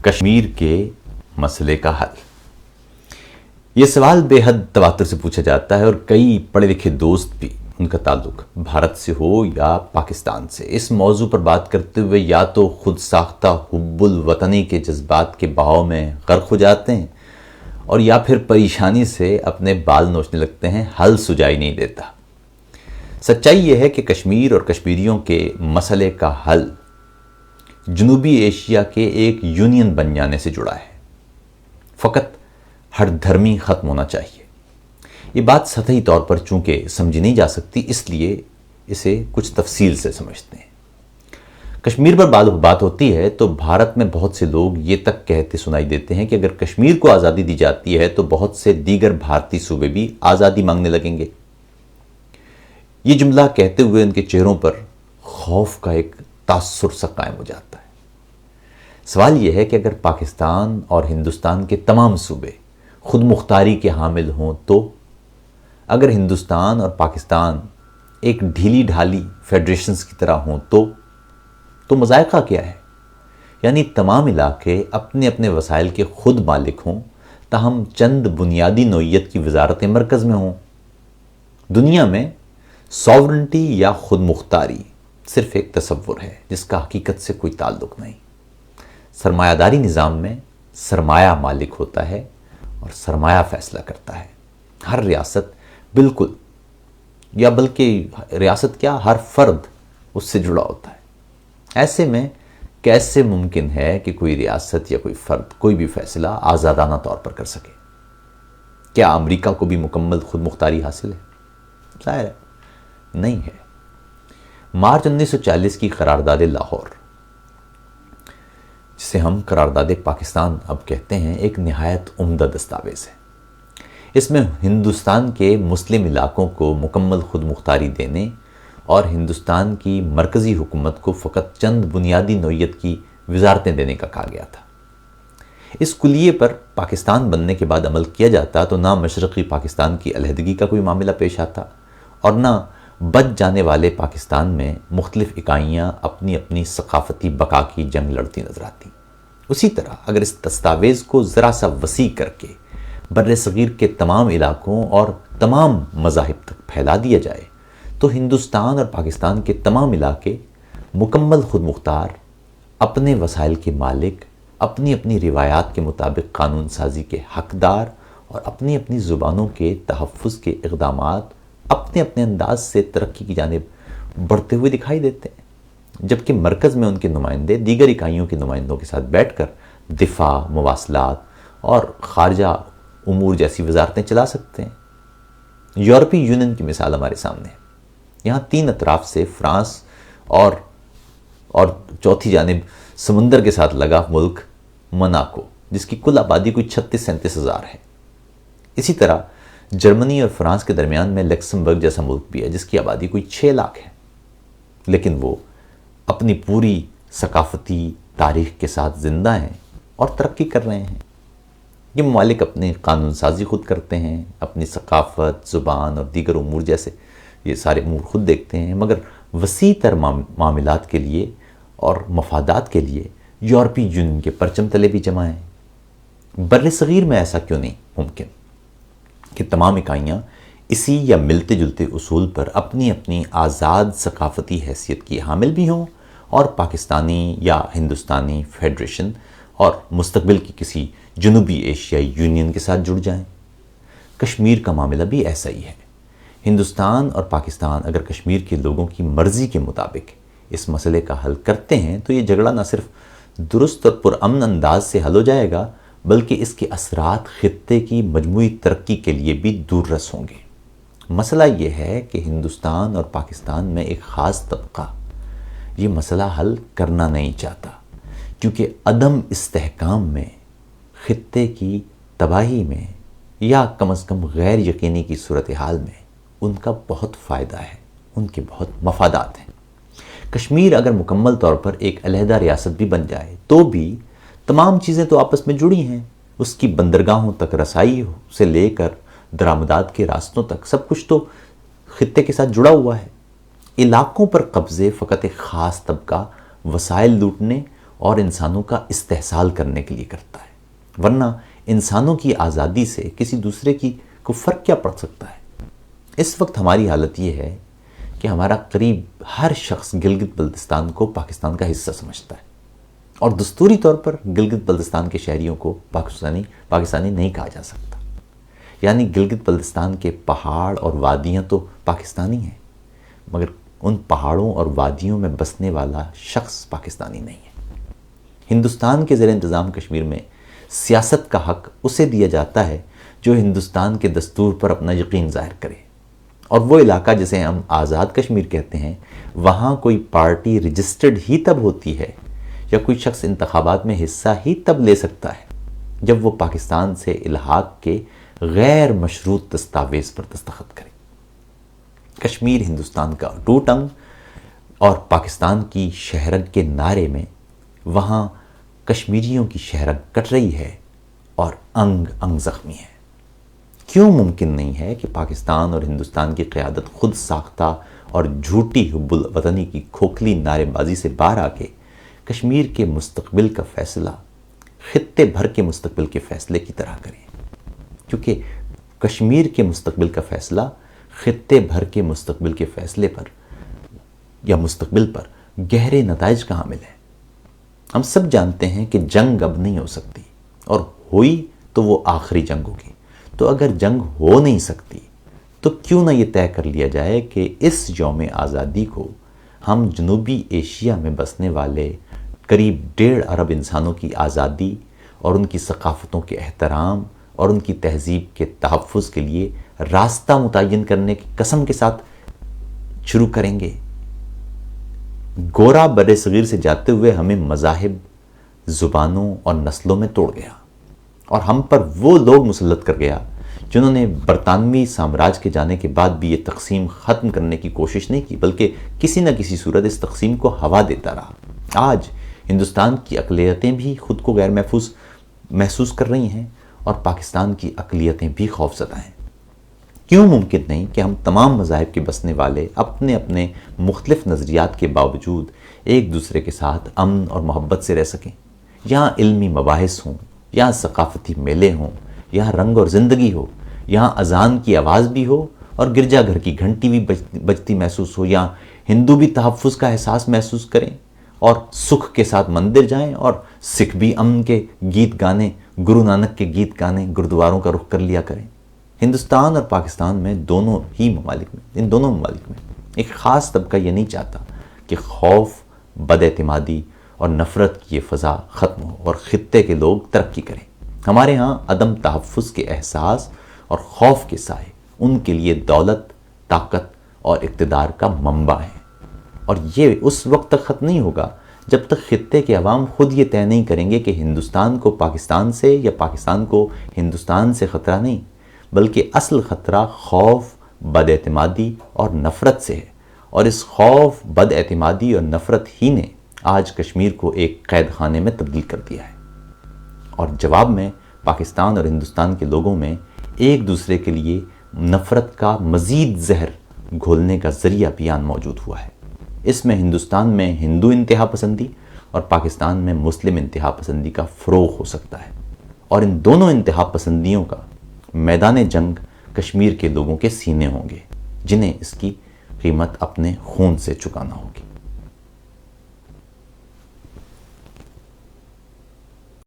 کشمیر کے مسئلے کا حل۔ یہ سوال بے حد تواتر سے پوچھا جاتا ہے اور کئی پڑھے لکھے دوست بھی ان کا تعلق بھارت سے ہو یا پاکستان سے اس موضوع پر بات کرتے ہوئے یا تو خود ساختہ حب الوطنی کے جذبات کے بہاؤ میں غرق ہو جاتے ہیں اور یا پھر پریشانی سے اپنے بال نوچنے لگتے ہیں، حل سجائی نہیں دیتا۔ سچائی یہ ہے کہ کشمیر اور کشمیریوں کے مسئلے کا حل جنوبی ایشیا کے ایک یونین بن جانے سے جڑا ہے۔ فقط ہر دھرمی ختم ہونا چاہیے۔ یہ بات سطحی طور پر چونکہ سمجھی نہیں جا سکتی، اس لیے اسے کچھ تفصیل سے سمجھتے ہیں۔ کشمیر پر بات ہوتی ہے تو بھارت میں بہت سے لوگ یہ تک کہتے سنائی دیتے ہیں کہ اگر کشمیر کو آزادی دی جاتی ہے تو بہت سے دیگر بھارتی صوبے بھی آزادی مانگنے لگیں گے۔ یہ جملہ کہتے ہوئے ان کے چہروں پر خوف کا ایک تاثر سا قائم ہو جاتا ہے۔ سوال یہ ہے کہ اگر پاکستان اور ہندوستان کے تمام صوبے خود مختاری کے حامل ہوں تو، اگر ہندوستان اور پاکستان ایک ڈھیلی ڈھالی فیڈریشنز کی طرح ہوں تو مذائقہ کیا ہے؟ یعنی تمام علاقے اپنے اپنے وسائل کے خود مالک ہوں، تاہم چند بنیادی نوعیت کی وزارتیں مرکز میں ہوں۔ دنیا میں ساورنٹی یا خود مختاری صرف ایک تصور ہے جس کا حقیقت سے کوئی تعلق نہیں۔ سرمایہ داری نظام میں سرمایہ مالک ہوتا ہے اور سرمایہ فیصلہ کرتا ہے۔ ہر ریاست بالکل، یا بلکہ ریاست کیا، ہر فرد اس سے جڑا ہوتا ہے۔ ایسے میں کیسے ممکن ہے کہ کوئی ریاست یا کوئی فرد کوئی بھی فیصلہ آزادانہ طور پر کر سکے؟ کیا امریکہ کو بھی مکمل خود مختاری حاصل ہے؟ ظاہر ہے نہیں ہے۔ مارچ 1940 کی قرارداد لاہور، جسے ہم قرارداد پاکستان اب کہتے ہیں، ایک نہایت عمدہ دستاویز ہے۔ اس میں ہندوستان کے مسلم علاقوں کو مکمل خود مختاری دینے اور ہندوستان کی مرکزی حکومت کو فقط چند بنیادی نوعیت کی وزارتیں دینے کا کہا گیا تھا۔ اس کلیے پر پاکستان بننے کے بعد عمل کیا جاتا تو نہ مشرقی پاکستان کی علیحدگی کا کوئی معاملہ پیش آتا اور نہ بچ جانے والے پاکستان میں مختلف اکائیاں اپنی اپنی ثقافتی بقا کی جنگ لڑتی نظر آتی۔ اسی طرح اگر اس دستاویز کو ذرا سا وسیع کر کے بر صغیر کے تمام علاقوں اور تمام مذاہب تک پھیلا دیا جائے تو ہندوستان اور پاکستان کے تمام علاقے مکمل خود مختار، اپنے وسائل کے مالک، اپنی اپنی روایات کے مطابق قانون سازی کے حقدار اور اپنی اپنی زبانوں کے تحفظ کے اقدامات اپنے اپنے انداز سے ترقی کی جانب بڑھتے ہوئے دکھائی دیتے ہیں، جبکہ مرکز میں ان کے نمائندے دیگر اکائیوں کے نمائندوں کے ساتھ بیٹھ کر دفاع، مواصلات اور خارجہ امور جیسی وزارتیں چلا سکتے ہیں۔ یورپی یونین کی مثال ہمارے سامنے ہے۔ یہاں تین اطراف سے فرانس اور چوتھی جانب سمندر کے ساتھ لگا ملک مناکو، جس کی کل آبادی کوئی 36-37 ہزار ہے۔ اسی طرح جرمنی اور فرانس کے درمیان میں لکسمبرگ جیسا ملک بھی ہے جس کی آبادی کوئی 6 لاکھ ہے، لیکن وہ اپنی پوری ثقافتی تاریخ کے ساتھ زندہ ہیں اور ترقی کر رہے ہیں۔ یہ ممالک اپنی قانون سازی خود کرتے ہیں، اپنی ثقافت، زبان اور دیگر امور جیسے یہ سارے امور خود دیکھتے ہیں، مگر وسیع تر معاملات کے لیے اور مفادات کے لیے یورپی یونین کے پرچم تلے بھی جمع ہیں۔ بر صغیر میں ایسا کیوں نہیں ممکن کہ تمام اکائیاں اسی یا ملتے جلتے اصول پر اپنی اپنی آزاد ثقافتی حیثیت کی حامل بھی ہوں اور پاکستانی یا ہندوستانی فیڈریشن اور مستقبل کی کسی جنوبی ایشیائی یونین کے ساتھ جڑ جائیں؟ کشمیر کا معاملہ بھی ایسا ہی ہے۔ ہندوستان اور پاکستان اگر کشمیر کے لوگوں کی مرضی کے مطابق اس مسئلے کا حل کرتے ہیں تو یہ جھگڑا نہ صرف درست اور پرامن انداز سے حل ہو جائے گا بلکہ اس کے اثرات خطے کی مجموعی ترقی کے لیے بھی دور رس ہوں گے۔ مسئلہ یہ ہے کہ ہندوستان اور پاکستان میں ایک خاص طبقہ یہ مسئلہ حل کرنا نہیں چاہتا، کیونکہ عدم استحکام میں، خطے کی تباہی میں یا کم از کم غیر یقینی کی صورتحال میں ان کا بہت فائدہ ہے، ان کے بہت مفادات ہیں۔ کشمیر اگر مکمل طور پر ایک علیحدہ ریاست بھی بن جائے تو بھی تمام چیزیں تو آپس میں جڑی ہیں، اس کی بندرگاہوں تک رسائی سے لے کر درآمدات کے راستوں تک سب کچھ تو خطے کے ساتھ جڑا ہوا ہے۔ علاقوں پر قبضے فقط ایک خاص طبقہ وسائل لوٹنے اور انسانوں کا استحصال کرنے کے لیے کرتا ہے، ورنہ انسانوں کی آزادی سے کسی دوسرے کو فرق کیا پڑ سکتا ہے؟ اس وقت ہماری حالت یہ ہے کہ ہمارا قریب ہر شخص گلگت بلتستان کو پاکستان کا حصہ سمجھتا ہے، اور دستوری طور پر گلگت بلتستان کے شہریوں کو پاکستانی نہیں کہا جا سکتا۔ یعنی گلگت بلتستان کے پہاڑ اور وادیاں تو پاکستانی ہیں، مگر ان پہاڑوں اور وادیوں میں بسنے والا شخص پاکستانی نہیں ہے۔ ہندوستان کے زیر انتظام کشمیر میں سیاست کا حق اسے دیا جاتا ہے جو ہندوستان کے دستور پر اپنا یقین ظاہر کرے، اور وہ علاقہ جسے ہم آزاد کشمیر کہتے ہیں، وہاں کوئی پارٹی رجسٹرڈ ہی تب ہوتی ہے یا کوئی شخص انتخابات میں حصہ ہی تب لے سکتا ہے جب وہ پاکستان سے الحاق کے غیر مشروط دستاویز پر دستخط کرے۔ کشمیر ہندوستان کا اٹوٹ انگ اور پاکستان کی شہرگ کے نعرے میں وہاں کشمیریوں کی شہرگ کٹ رہی ہے اور انگ انگ زخمی ہے۔ کیوں ممکن نہیں ہے کہ پاکستان اور ہندوستان کی قیادت خود ساختہ اور جھوٹی حب الوطنی کی کھوکھلی نعرے بازی سے باہر آ کے کشمیر کے مستقبل کا فیصلہ خطے بھر کے مستقبل کے فیصلے کی طرح کریں؟ کیونکہ کشمیر کے مستقبل کا فیصلہ خطے بھر کے مستقبل کے فیصلے پر یا مستقبل پر گہرے نتائج کا حامل ہے۔ ہم سب جانتے ہیں کہ جنگ اب نہیں ہو سکتی، اور ہوئی تو وہ آخری جنگ ہوگی۔ تو اگر جنگ ہو نہیں سکتی تو کیوں نہ یہ طے کر لیا جائے کہ اس یوم آزادی کو ہم جنوبی ایشیا میں بسنے والے قریب 1.5 ارب انسانوں کی آزادی اور ان کی ثقافتوں کے احترام اور ان کی تہذیب کے تحفظ کے لیے راستہ متعین کرنے کی قسم کے ساتھ شروع کریں گے۔ گورا بر صغیر سے جاتے ہوئے ہمیں مذاہب، زبانوں اور نسلوں میں توڑ گیا، اور ہم پر وہ لوگ مسلط کر گیا جنہوں نے برطانوی سامراج کے جانے کے بعد بھی یہ تقسیم ختم کرنے کی کوشش نہیں کی، بلکہ کسی نہ کسی صورت اس تقسیم کو ہوا دیتا رہا۔ آج ہندوستان کی اقلیتیں بھی خود کو غیر محفوظ محسوس کر رہی ہیں، اور پاکستان کی اقلیتیں بھی خوفزدہ ہیں۔ کیوں ممکن نہیں کہ ہم تمام مذاہب کے بسنے والے اپنے اپنے مختلف نظریات کے باوجود ایک دوسرے کے ساتھ امن اور محبت سے رہ سکیں؟ یہاں علمی مباحث ہوں، یہاں ثقافتی میلے ہوں، یہاں رنگ اور زندگی ہو، یہاں اذان کی آواز بھی ہو اور گرجا گھر کی گھنٹی بھی بجتی محسوس ہو، یہاں ہندو بھی تحفظ کا احساس محسوس کریں اور سکھ کے ساتھ مندر جائیں، اور سکھ بھی امن کے گیت گانے، گرو نانک کے گیت گانے گردواروں کا رخ کر لیا کریں۔ ہندوستان اور پاکستان میں ان دونوں ممالک میں ایک خاص طبقہ یہ نہیں چاہتا کہ خوف، بد اعتمادی اور نفرت کی یہ فضا ختم ہو اور خطے کے لوگ ترقی کریں۔ ہمارے ہاں عدم تحفظ کے احساس اور خوف کے سائے ان کے لیے دولت، طاقت اور اقتدار کا منبع ہے، اور یہ اس وقت تک ختم نہیں ہوگا جب تک خطے کے عوام خود یہ طے نہیں کریں گے کہ ہندوستان کو پاکستان سے یا پاکستان کو ہندوستان سے خطرہ نہیں، بلکہ اصل خطرہ خوف، بد اعتمادی اور نفرت سے ہے، اور اس خوف، بد اعتمادی اور نفرت ہی نے آج کشمیر کو ایک قید خانے میں تبدیل کر دیا ہے، اور جواب میں پاکستان اور ہندوستان کے لوگوں میں ایک دوسرے کے لیے نفرت کا مزید زہر گھولنے کا ذریعہ بیان موجود ہوا ہے۔ اس میں ہندوستان میں ہندو انتہا پسندی اور پاکستان میں مسلم انتہا پسندی کا فروغ ہو سکتا ہے، اور ان دونوں انتہا پسندیوں کا میدان جنگ کشمیر کے لوگوں کے سینے ہوں گے، جنہیں اس کی قیمت اپنے خون سے چکانا ہوگی۔